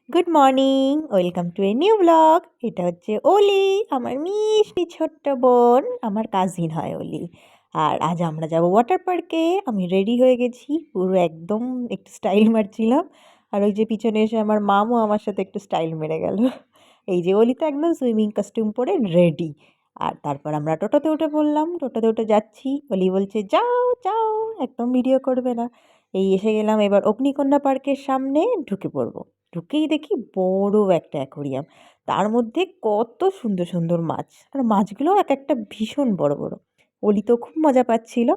Good morning, welcome to a new blog. এটা হচ্ছে অলি, আমার মিষ্টি ছোট্ট বোন, আমার কাজিন হয় অলি। আর আজ আমরা যাব ওয়াটার পার্কে। আমি রেডি হয়ে গেছি পুরো একদম, একটু স্টাইল মারছিলাম। আর ওই যে পিছনে এসে আমার মামও আমার সাথে একটু স্টাইল মেরে গেল। এই যে অলি তো একদম সুইমিং কস্টিউম পরে রেডি। আর তারপর আমরা টোটোতে উঠে পড়লাম, টোটোতে উঠে যাচ্ছি। অলি বলছে যাও যাও, একদম ভিডিও করবে না। এই এসে গেলাম এবার অগ্নিকন্যা পার্কের সামনে, ঢুকে পড়বো। ঢুকেই দেখি বড় একটা অ্যাকোরিয়াম, তার মধ্যে কত সুন্দর সুন্দর মাছ, আর মাছগুলোও এক একটা ভীষণ বড় বড়। অলি তো খুব মজা পাচ্ছিল।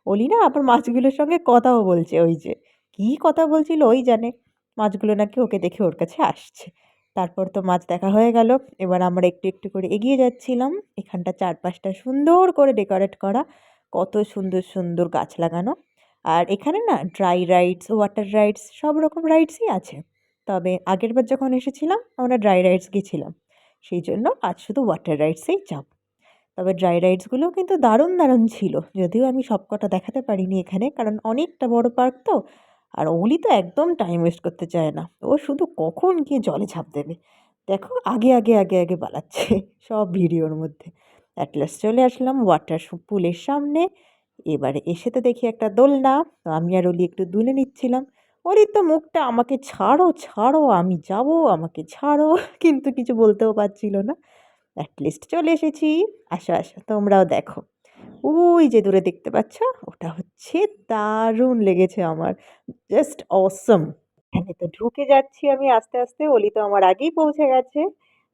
অলি না আবার মাছগুলোর সঙ্গে কথাও বলছে, ওই যে কী কথা বলছিল ওই জানে। মাছগুলো নাকি ওকে দেখে ওর কাছে আসছে। তারপর তো মাছ দেখা হয়ে গেল। এবার আমরা একটু একটু করে এগিয়ে যাচ্ছিলাম। এখানটা চারপাশটা সুন্দর করে ডেকোরেট করা, কত সুন্দর সুন্দর গাছ লাগানো। আর এখানে না ড্রাই রাইডস, ওয়াটার রাইডস, সব রকম রাইডসই আছে। তবে আগেরবার যখন এসেছিলাম আমরা ড্রাই রাইডস গেছিলাম, সেই জন্য আজ শুধু ওয়াটার রাইডসেই যাব। তবে ড্রাই রাইডসগুলোও কিন্তু দারুণ দারুণ ছিল, যদিও আমি সবকটা দেখাতে পারিনি এখানে, কারণ অনেকটা বড় পার্ক তো। আর ওলি তো একদম টাইম ওয়েস্ট করতে চায় না, ও শুধু কখন গিয়ে জলে ঝাঁপ দেবে। দেখো আগে আগে আগে আগে পালাচ্ছে সব ভিডিওর মধ্যে। অ্যাট লাস্ট চলে আসলাম ওয়াটার পুলের সামনে। এবারে এসে তো দেখি একটা দোলনা, তো আমি আর ওলি একটু দুলে নিচ্ছিলাম। ওরই তো মুখটা আমাকে ছাড়ো ছাড়ো, আমি যাব, আমাকে ছাড়ো, কিন্তু কিছু বলতেও পারছিল না। অ্যাটলিস্ট চলে এসেছি। আসো আসো, তোমরাও দেখো। ওই যে দূরে দেখতে পাচ্ছ, ওটা হচ্ছে দারুণ লেগেছে আমার, জাস্ট অসম। এখানে তো ঢুকে যাচ্ছি আমি আস্তে আস্তে, অলি তো আমার আগেই পৌঁছে গেছে।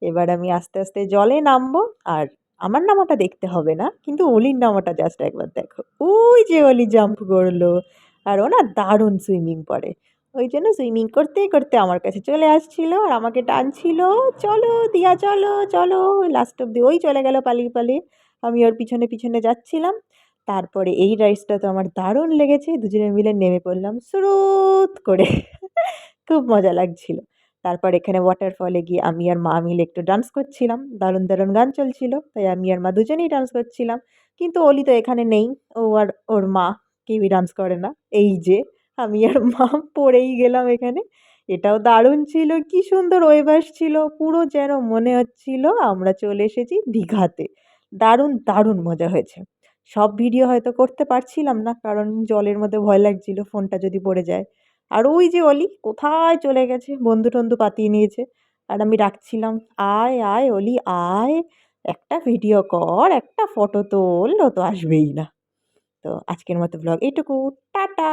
এবার আমি আস্তে আস্তে জলে নামবো। আর আমার নামাটা দেখতে হবে না, কিন্তু অলির নামাটা জাস্ট একবার দেখো। ওই যে অলি জাম্প করলো, আর ও না দারুণ সুইমিং করে। ওই জন্য সুইমিং করতে করতে আমার কাছে চলে আসছিল আর আমাকে টানছিল, চলো দিয়া চলো চলো। লাস্ট অব্দি ওই চলে গেল পালিয়ে পালিয়ে, আমি ওর পিছনে পিছনে যাচ্ছিলাম। তারপরে এই রাইডসটা তো আমার দারুণ লেগেছে, দুজনে মিলে নেমে পড়লাম সুরুত করে। খুব মজা লাগছিল। তারপর এখানে ওয়াটারফলে গিয়ে আমি আর মা মিলে একটু ডান্স করছিলাম, দারুণ দারুণ গান চলছিল, তাই আমি আর মা দুজনেই ডান্স করছিলাম। কিন্তু অলি তো এখানে নেই, ও আর ওর মা কেউই ডান্স করে না। এই যে আমি আর মা পড়েই গেলাম এখানে। এটাও দারুণ ছিল, কি সুন্দর ওয়েভার ছিল, পুরো যেন মনে হচ্ছিল আমরা চলে এসেছি দীঘাতে। দারুণ দারুণ মজা হয়েছে। সব ভিডিও হয়তো করতে পারছিলাম না, কারণ জলের মধ্যে ভয় লাগছিল ফোনটা যদি পড়ে যায়। আর ওই যে অলি কোথায় চলে গেছে, বন্ধু টন্ধু পাতিয়ে নিয়েছে। আর আমি ডাকছিলাম, আয় আয় অলি আয়, একটা ভিডিও কর, একটা ফটো তোল, ও তো আসবেই না। তো আজকের মতো ব্লগ এইটুকু, টাটা।